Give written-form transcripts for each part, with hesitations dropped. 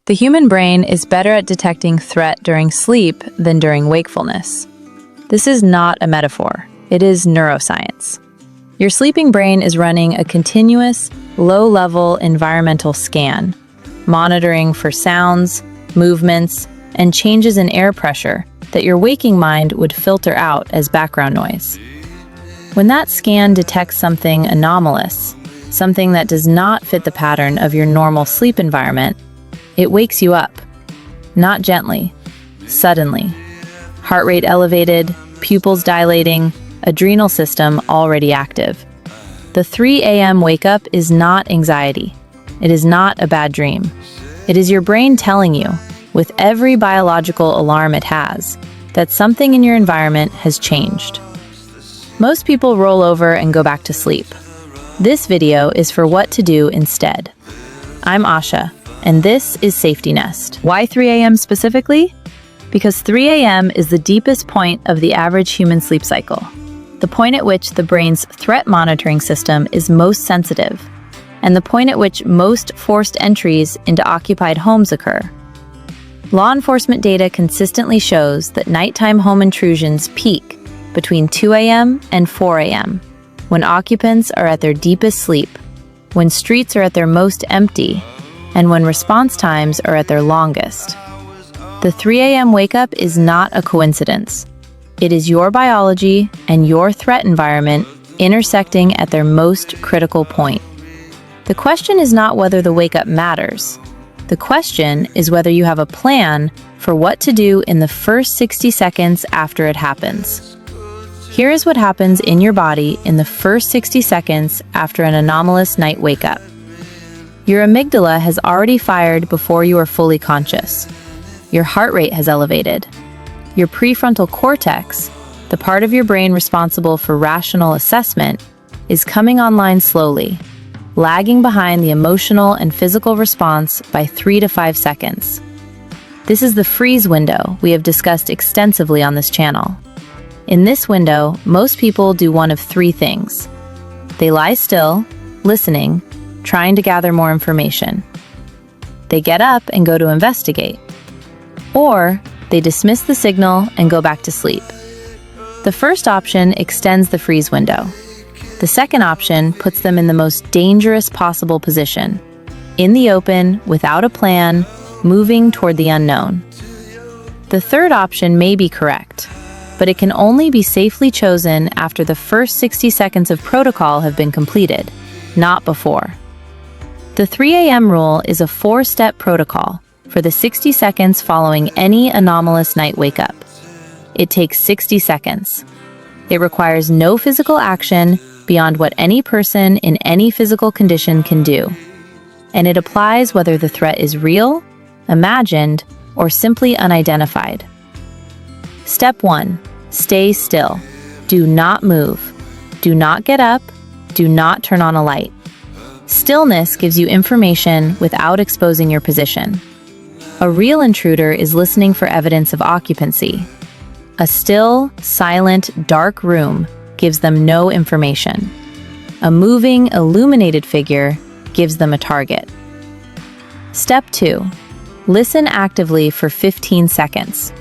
The human brain is better at detecting threat during sleep than during wakefulness. This is not a metaphor. It is neuroscience. Your sleeping brain is running a continuous, low-level environmental scan, monitoring for sounds, movements, and changes in air pressure that your waking mind would filter out as background noise. When that scan detects something anomalous, something that does not fit the pattern of your normal sleep environment, it wakes you up. Not gently, suddenly. Heart rate elevated, pupils dilating, adrenal system already active. The 3 a.m. wake-up is not anxiety. It is not a bad dream. It is your brain telling you, with every biological alarm it has, that something in your environment has changed. Most people roll over and go back to sleep. This video is for what to do instead. I'm Asha, and this is Safety Nest. Why 3 a.m. specifically? Because 3 a.m. is the deepest point of the average human sleep cycle, the point at which the brain's threat monitoring system is most sensitive, and the point at which most forced entries into occupied homes occur. Law enforcement data consistently shows that nighttime home intrusions peak between 2 a.m. and 4 a.m., when occupants are at their deepest sleep, when streets are at their most empty, and when response times are at their longest. The 3 a.m. wake-up is not a coincidence. It is your biology and your threat environment intersecting at their most critical point. The question is not whether the wake-up matters. The question is whether you have a plan for what to do in the first 60 seconds after it happens. Here is what happens in your body in the first 60 seconds after an anomalous night wake-up. Your amygdala has already fired before you are fully conscious. Your heart rate has elevated. Your prefrontal cortex, the part of your brain responsible for rational assessment, is coming online slowly, lagging behind the emotional and physical response by 3 to 5 seconds. This is the freeze window we have discussed extensively on this channel. In this window, most people do one of 3 things. They lie still, listening, trying to gather more information. They get up and go to investigate. Or they dismiss the signal and go back to sleep. The first option extends the freeze window. The second option puts them in the most dangerous possible position, in the open, without a plan, moving toward the unknown. The third option may be correct, but it can only be safely chosen after the first 60 seconds of protocol have been completed, not before. The 3 a.m. rule is a 4-step protocol for the 60 seconds following any anomalous night wake-up. It takes 60 seconds. It requires no physical action beyond what any person in any physical condition can do. And it applies whether the threat is real, imagined, or simply unidentified. Step 1. Stay still. Do not move. Do not get up. Do not turn on a light. Stillness gives you information without exposing your position. A real intruder is listening for evidence of occupancy. A still, silent, dark room gives them no information. A moving, illuminated figure gives them a target. Step 2. Listen actively for 15 seconds.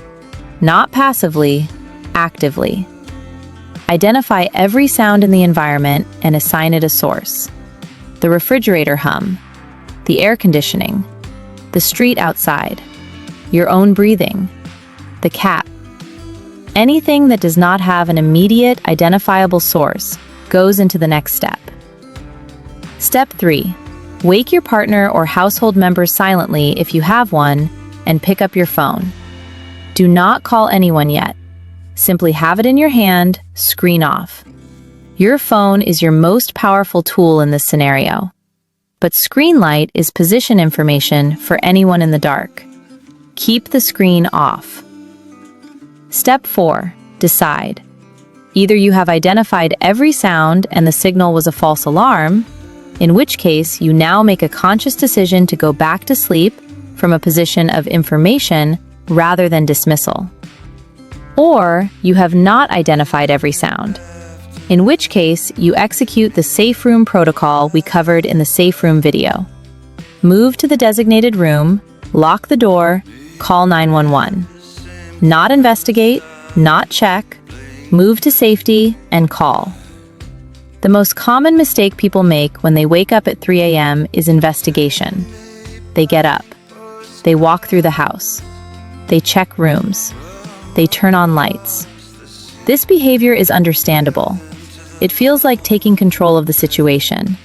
Not passively, actively. Identify every sound in the environment and assign it a source. The refrigerator hum, the air conditioning, the street outside, your own breathing, the cat. Anything that does not have an immediate, identifiable source goes into the next step. Step 3. Wake your partner or household members silently if you have one, and pick up your phone. Do not call anyone yet. Simply have it in your hand, screen off. Your phone is your most powerful tool in this scenario. But screen light is position information for anyone in the dark. Keep the screen off. Step 4. Decide. Either you have identified every sound and the signal was a false alarm, in which case you now make a conscious decision to go back to sleep from a position of information rather than dismissal. Or you have not identified every sound, in which case you execute the safe room protocol we covered in the safe room video. Move to the designated room, Lock the door, call 911. Not investigate, not check, move to safety, and call. The most common mistake people make when they wake up at 3 a.m. is investigation. They get up. They walk through the house. They check rooms. They turn on lights. This behavior is understandable. It feels like taking control of the situation.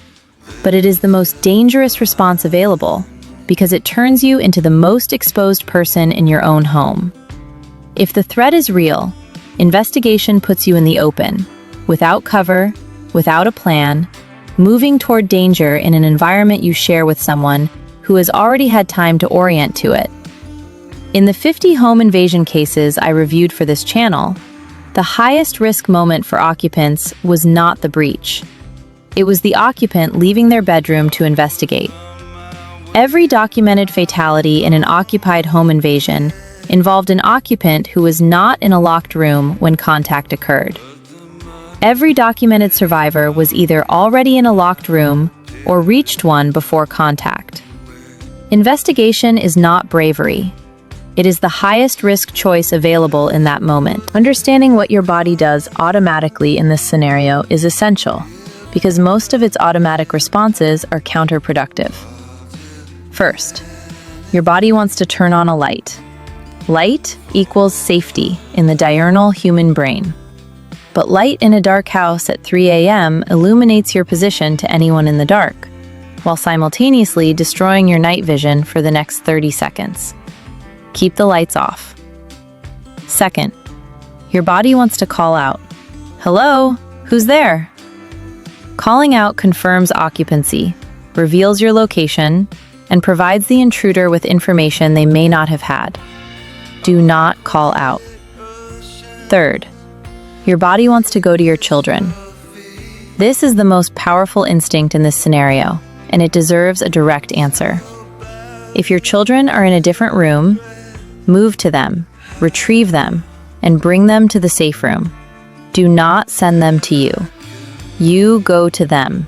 But it is the most dangerous response available because it turns you into the most exposed person in your own home. If the threat is real, investigation puts you in the open, without cover, without a plan, moving toward danger in an environment you share with someone who has already had time to orient to it. In the 50 home invasion cases I reviewed for this channel, the highest risk moment for occupants was not the breach. It was the occupant leaving their bedroom to investigate. Every documented fatality in an occupied home invasion involved an occupant who was not in a locked room when contact occurred. Every documented survivor was either already in a locked room or reached one before contact. Investigation is not bravery. It is the highest risk choice available in that moment. Understanding what your body does automatically in this scenario is essential, because most of its automatic responses are counterproductive. First, your body wants to turn on a light. Light equals safety in the diurnal human brain. But light in a dark house at 3 a.m. illuminates your position to anyone in the dark, while simultaneously destroying your night vision for the next 30 seconds. Keep the lights off. Second, your body wants to call out. Hello? Who's there? Calling out confirms occupancy, reveals your location, and provides the intruder with information they may not have had. Do not call out. Third, your body wants to go to your children. This is the most powerful instinct in this scenario, and it deserves a direct answer. If your children are in a different room, move to them, retrieve them, and bring them to the safe room. Do not send them to you. You go to them.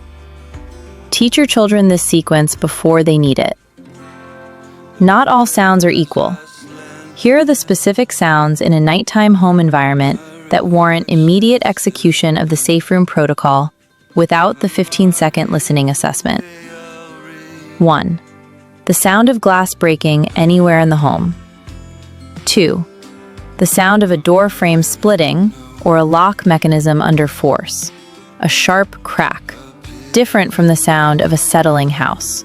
Teach your children this sequence before they need it. Not all sounds are equal. Here are the specific sounds in a nighttime home environment that warrant immediate execution of the safe room protocol without the 15-second listening assessment. 1. The sound of glass breaking anywhere in the home. 2. The sound of a door frame splitting or a lock mechanism under force. A sharp crack, different from the sound of a settling house.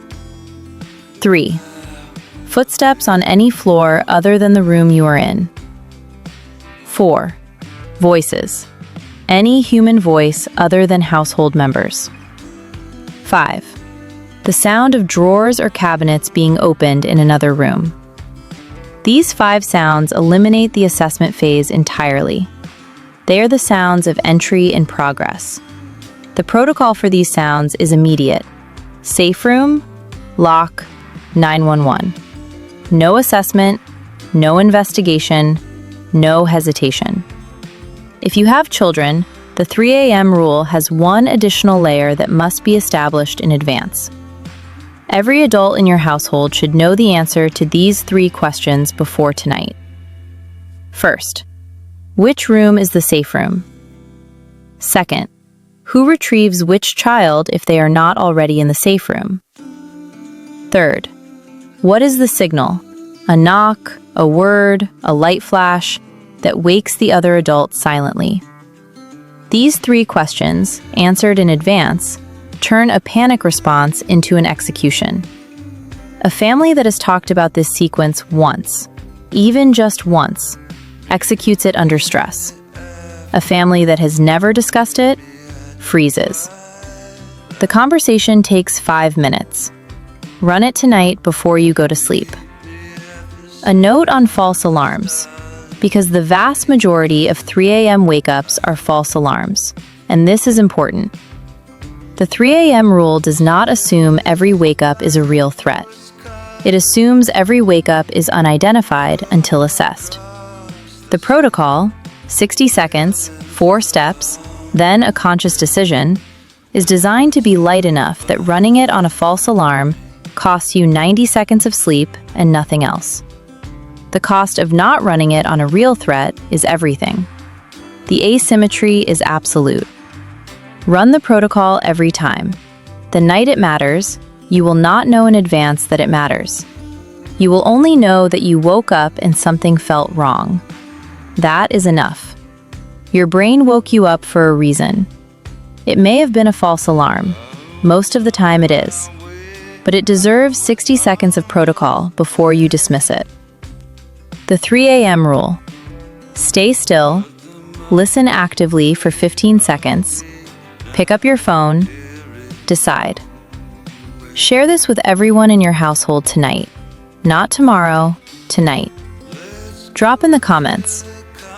3. Footsteps on any floor other than the room you are in. 4. Voices. Any human voice other than household members. 5. The sound of drawers or cabinets being opened in another room. These 5 sounds eliminate the assessment phase entirely. They are the sounds of entry in progress. The protocol for these sounds is immediate. Safe room, lock, 911. No assessment, no investigation, no hesitation. If you have children, the 3 a.m. rule has one additional layer that must be established in advance. Every adult in your household should know the answer to these 3 questions before tonight. First, which room is the safe room? Second, who retrieves which child if they are not already in the safe room? Third, what is the signal? A knock, a word, a light flash that wakes the other adult silently. These 3 questions, answered in advance, turn a panic response into an execution. A family that has talked about this sequence once, even just once, executes it under stress. A family that has never discussed it freezes. The conversation takes 5 minutes. Run it tonight before you go to sleep. A note on false alarms. Because the vast majority of 3 a.m. wake-ups are false alarms, and this is important. The 3 a.m. rule does not assume every wake-up is a real threat. It assumes every wake-up is unidentified until assessed. The protocol, 60 seconds, 4 steps, then a conscious decision, is designed to be light enough that running it on a false alarm costs you 90 seconds of sleep and nothing else. The cost of not running it on a real threat is everything. The asymmetry is absolute. Run the protocol every time. The night it matters, you will not know in advance that it matters. You will only know that you woke up and something felt wrong. That is enough. Your brain woke you up for a reason. It may have been a false alarm. Most of the time it is. But it deserves 60 seconds of protocol before you dismiss it. The 3 a.m. rule. Stay still, listen actively for 15 seconds, pick up your phone, decide. Share this with everyone in your household tonight. Not tomorrow, tonight. Drop in the comments.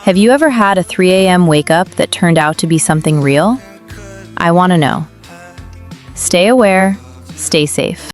Have you ever had a 3 a.m. wake up that turned out to be something real? I want to know. Stay aware, stay safe.